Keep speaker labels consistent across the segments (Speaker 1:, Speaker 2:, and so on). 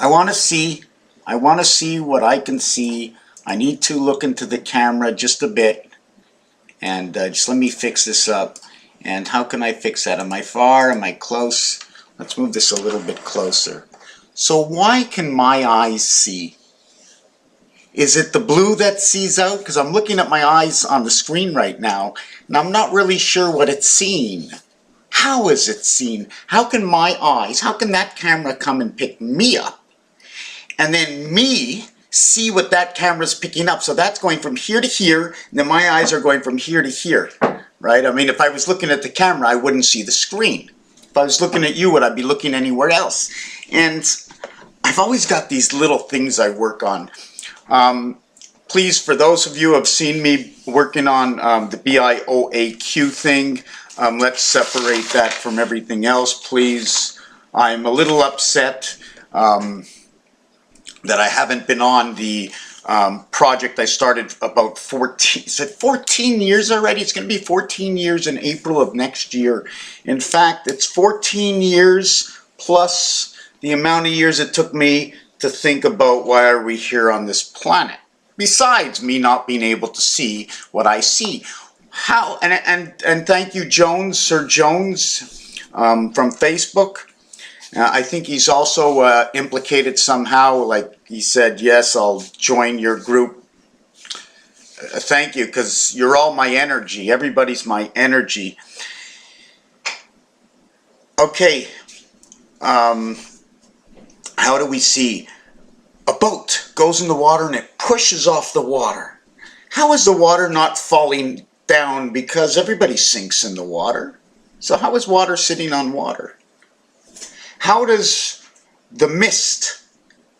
Speaker 1: I want to see what I can see. I need to look into the camera just a bit, and just let me fix this up. And how can I fix that? Am I far? Am I close? Let's move this a little bit closer. So why can my eyes see? Is it the blue that sees out? Because I'm looking at my eyes on the screen right now, and I'm not really sure what it's seeing. How is it seen? How can my eyes, how can that camera come and pick me up, and then me see what that camera's picking up? So that's going from here to here, and then my eyes are going from here to here, right? I mean, if I was looking at the camera, I wouldn't see the screen. If I was looking at you, would I be looking anywhere else? And I've always got these little things I work on. Please, for those of you who have seen me working on the BIOAQ thing, let's separate that from everything else, please. I'm a little upset that I haven't been on the project I started about 14 years already? It's going to be 14 years in April of next year. In fact, it's 14 years plus the amount of years it took me to think about why are we here on this planet. Besides me not being able to see what I see. How, and thank you Jones, Sir Jones from Facebook. I think he's also implicated somehow, like he said, yes, I'll join your group. Thank you, because you're all my energy. Everybody's my energy. Okay, how do we see? A boat goes in the water and it pushes off the water. How is the water not falling down? Because everybody sinks in the water. So how is water sitting on water? How does the mist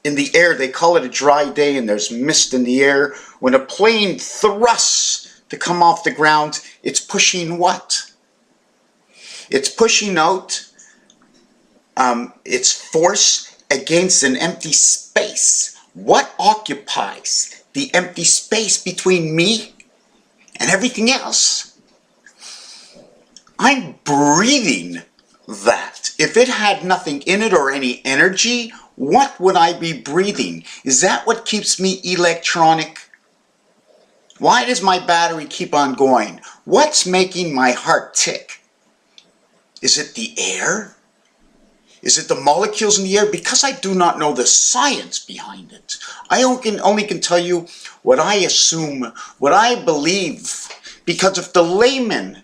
Speaker 1: in the air, they call it a dry day and there's mist in the air, when a plane thrusts to come off the ground, it's pushing what? It's pushing out its force against an empty space. What occupies the empty space between me and everything else? I'm breathing that. If it had nothing in it or any energy, what would I be breathing? Is that what keeps me electronic? Why does my battery keep on going? What's making my heart tick? Is it the air? Is it the molecules in the air? Because I do not know the science behind it. I only can tell you what I assume, what I believe. Because if the layman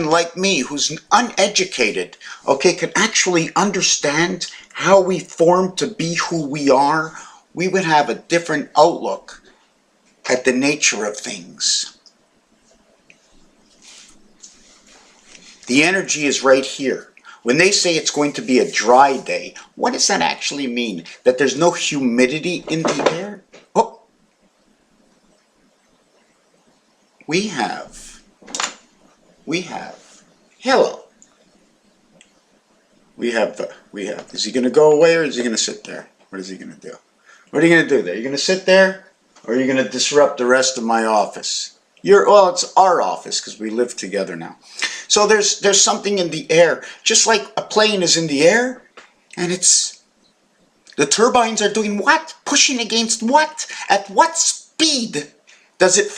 Speaker 1: like me, who's uneducated, okay, could actually understand how we formed to be who we are, we would have a different outlook at the nature of things. The energy is right here. When they say it's going to be a dry day, what does that actually mean? That there's no humidity in the air? Oh. We have, hello. We have, is he going to go away or is he going to sit there? What is he going to do? What are you going to do there? Are you going to sit there or are you going to disrupt the rest of my office? Well, it's our office because we live together now. So there's something in the air, just like a plane is in the air, and the turbines are doing what? Pushing against what? At what speed does it,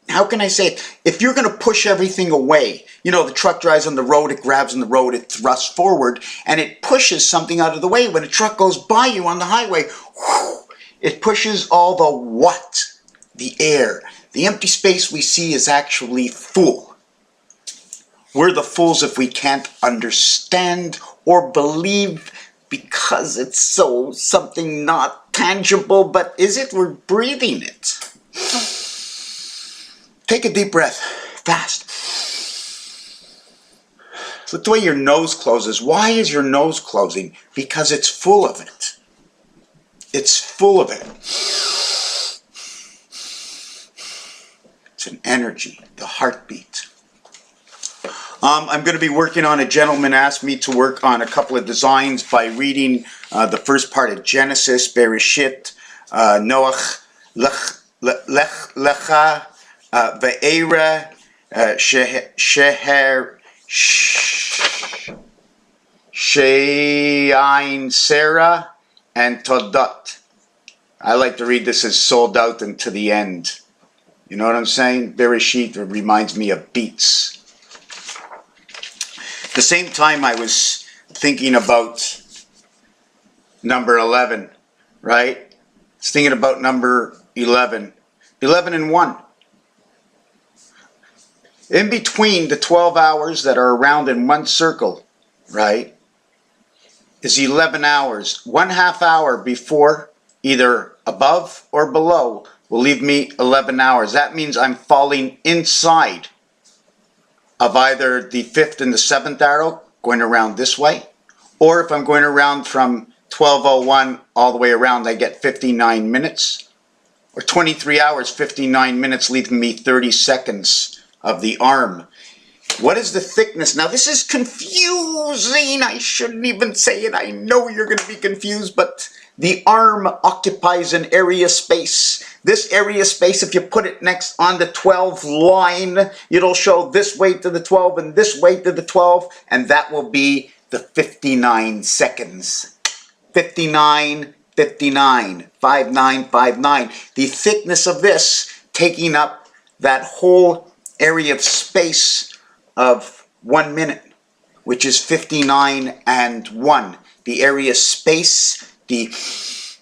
Speaker 1: how can I say it? If you're going to push everything away, you know, the truck drives on the road, it grabs on the road, it thrusts forward, and it pushes something out of the way. When a truck goes by you on the highway, whoosh, it pushes all the what? The air. The empty space we see is actually full. We're the fools if we can't understand or believe because it's so something not tangible, but is it? We're breathing it. Take a deep breath, fast. Look the way your nose closes. Why is your nose closing? Because it's full of it. It's full of it. It's an energy, the heartbeat. I'm going to be working on, a gentleman asked me to work on a couple of designs by reading the first part of Genesis, Bereshit, Noach, Lecha, Ve'era, Shein Sarah and Todot. I like to read this as sold out and to the end. You know what I'm saying? Bereshit reminds me of beats. At the same time, I was thinking about number 11, right? I was thinking about number 11. 11 and 1. In between the 12 hours that are around in one circle, right, is 11 hours. 1/2 hour before, either above or below, will leave me 11 hours. That means I'm falling inside of either the 5th and the 7th arrow, going around this way, or if I'm going around from 12:01 all the way around, I get 59 minutes, or 23 hours, 59 minutes, leaving me 30 seconds of the arm. What is the thickness? Now this is confusing. I shouldn't even say it. I know you're going to be confused, but the arm occupies an area space. This area space, if you put it next on the 12 line, it'll show this way to the 12 and this way to the 12, and that will be the 59 seconds. 59, 59, 5959. The thickness of this taking up that whole area of space of 1 minute, which is 59 and 1. The area space, the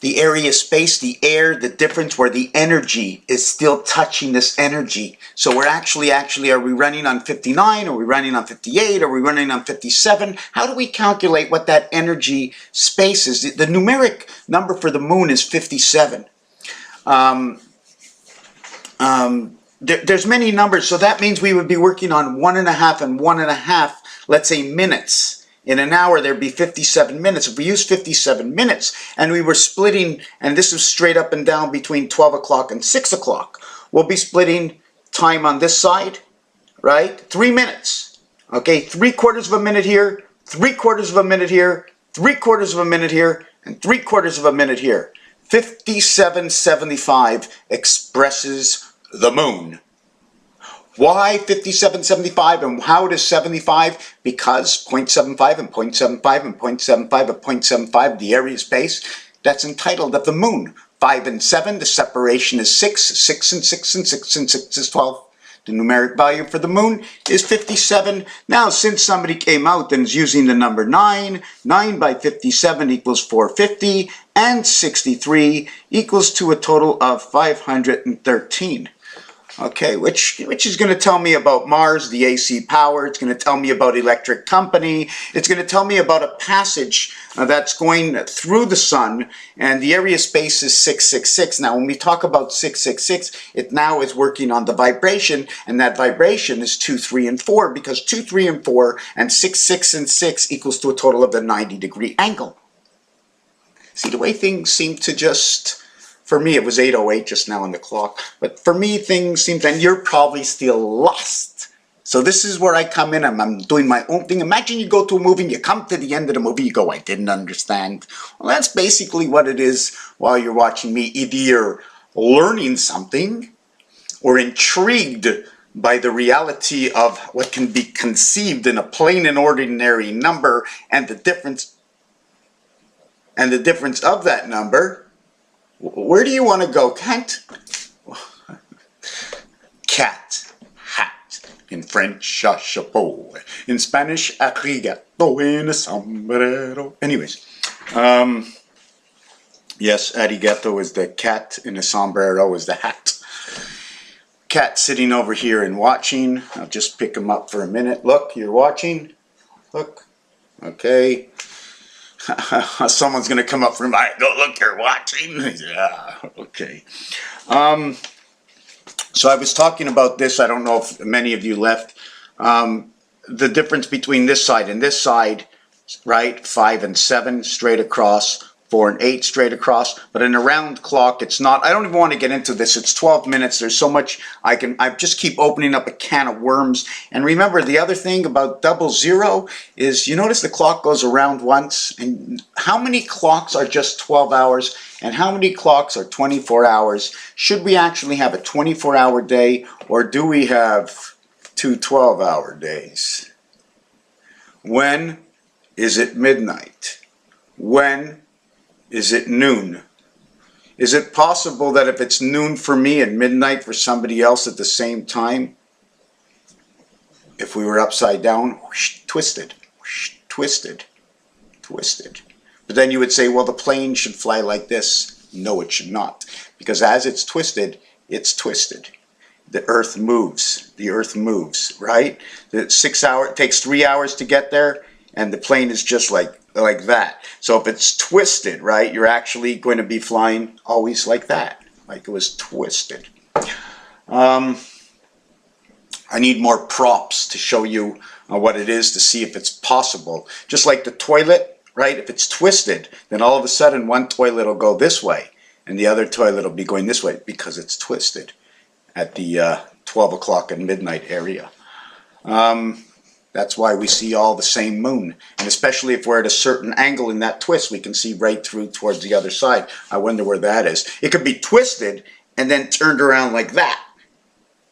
Speaker 1: area space, the air, the difference where the energy is still touching this energy. So we're actually, are we running on 59? Are we running on 58? Are we running on 57? How do we calculate what that energy space is? The numeric number for the moon is 57. There's many numbers, so that means we would be working on 1.5 and 1.5, let's say, minutes. In an hour, there'd be 57 minutes. If we use 57 minutes, and we were splitting, and this is straight up and down between 12 o'clock and 6 o'clock, we'll be splitting time on this side, right? 3 minutes. Okay, 3/4 of a minute here, 3/4 of a minute here, 3/4 of a minute here, and 3/4 of a minute here. 5775 expresses the moon. Why 5775 and how does 75? Because 0.75 and 0.75 and 0.75 and 0.75, the area space, that's entitled of the moon. 5 and 7, the separation is 6. 6 and 6 and 6 and 6 is 12. The numeric value for the moon is 57. Now, since somebody came out and is using the number 9, 9 by 57 equals 450, and 63 equals to a total of 513. Okay, which is going to tell me about Mars, the AC power. It's going to tell me about electric company. It's going to tell me about a passage that's going through the sun, and the area space is 666. Now, when we talk about 666, it now is working on the vibration, and that vibration is 2, 3, and 4, because 2, 3, and 4, and 6, 6, and 6 equals to a total of a 90-degree angle. See, the way things seem to just... For me, it was 8:08 just now on the clock. But for me, things seem to, and you're probably still lost. So this is where I come in, and I'm doing my own thing. Imagine you go to a movie, and you come to the end of the movie, you go, I didn't understand. Well, that's basically what it is while you're watching me. Either you're learning something, or intrigued by the reality of what can be conceived in a plain and ordinary number, and the difference of that number. Where do you want to go, Kent? Cat, hat. In French, chapeau. In Spanish, arigato en a sombrero. Anyways, yes, arigato is the cat, and a sombrero is the hat. Cat sitting over here and watching. I'll just pick him up for a minute. Look, you're watching. Look. Okay. Someone's going to come up from my, go look, you're watching. Yeah, okay. So I was talking about this. I don't know if many of you left. The difference between this side and this side, right? 5 and 7 straight across, 4 and 8 straight across. But in a round clock, it's not. I don't even want to get into this. It's 12 minutes. There's so much I just keep opening up a can of worms. And remember, the other thing about 00 is, you notice the clock goes around once. And how many clocks are just 12 hours? And how many clocks are 24 hours? Should we actually have a 24-hour day, or do we have 2 12-hour days? When is it midnight? When is it noon? Is it possible that if it's noon for me and midnight for somebody else at the same time, if we were upside down, whoosh, twisted, whoosh, twisted, twisted. But then you would say, well, the plane should fly like this. No, it should not. Because as it's twisted, it's twisted. The earth moves. The earth moves, right? It takes 3 hours to get there, and the plane is just like that. So if it's twisted, right, you're actually going to be flying always like that, like it was twisted. I need more props to show you what it is, to see if it's possible. Just like the toilet, right? If it's twisted, then all of a sudden one toilet will go this way and the other toilet will be going this way because it's twisted at the 12 o'clock and midnight area. That's why we see all the same moon. And especially if we're at a certain angle in that twist, we can see right through towards the other side. I wonder where that is. It could be twisted and then turned around like that.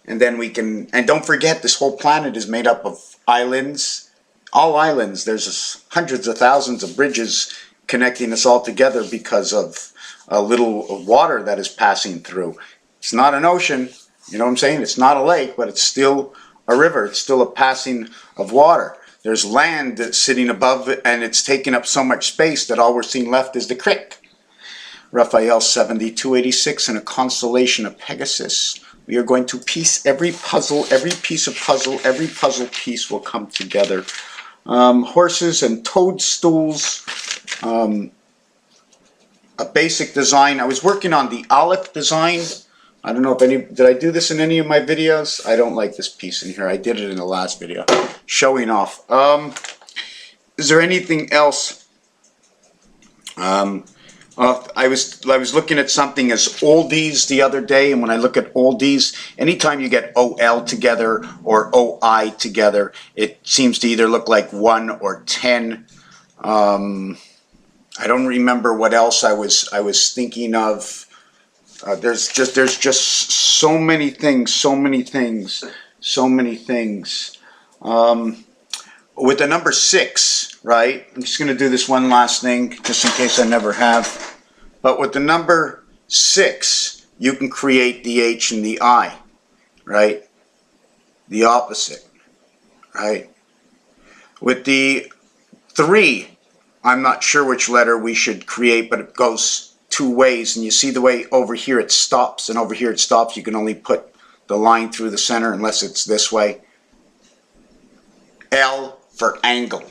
Speaker 1: And then we can, and don't forget, this whole planet is made up of islands. All islands. There's hundreds of thousands of bridges connecting us all together because of a little water that is passing through. It's not an ocean, you know what I'm saying? It's not a lake, but it's still a river. It's still a passing of water. There's land that's sitting above it, and it's taking up so much space that all we're seeing left is the crick. Raphael 7286 in a constellation of Pegasus. We are going to piece every puzzle, every piece of puzzle, every puzzle piece will come together. Horses and toadstools. A basic design. I was working on the Aleph design. I don't know if did I do this in any of my videos? I don't like this piece in here. I did it in the last video. Showing off. Is there anything else? I was looking at something as oldies the other day, and when I look at oldies, anytime you get OL together or OI together, it seems to either look like 1 or 10. I don't remember what else I was thinking of. There's just so many things, so many things, so many things. With the number 6, right? I'm just going to do this one last thing, just in case I never have. But with the number 6, you can create the H and the I, right? The opposite, right? With the 3, I'm not sure which letter we should create, but it goes 2 ways. And you see the way over here it stops, and over here it stops. You can only put the line through the center unless it's this way. L for angle.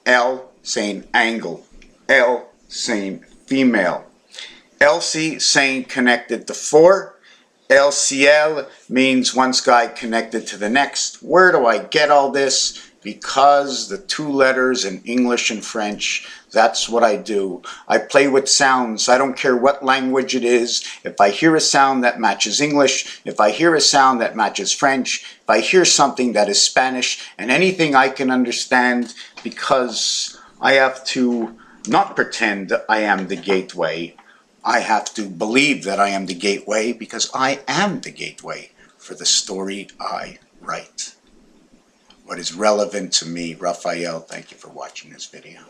Speaker 1: L saying angle. L saying female. LC saying connected to 4. LCL means one sky connected to the next. Where do I get all this? Because the 2 letters in English and French, that's what I do. I play with sounds. I don't care what language it is. If I hear a sound that matches English, if I hear a sound that matches French, if I hear something that is Spanish, and anything I can understand, because I have to not pretend I am the gateway. I have to believe that I am the gateway because I am the gateway for the story I write. What is relevant to me, Raphael. Thank you for watching this video.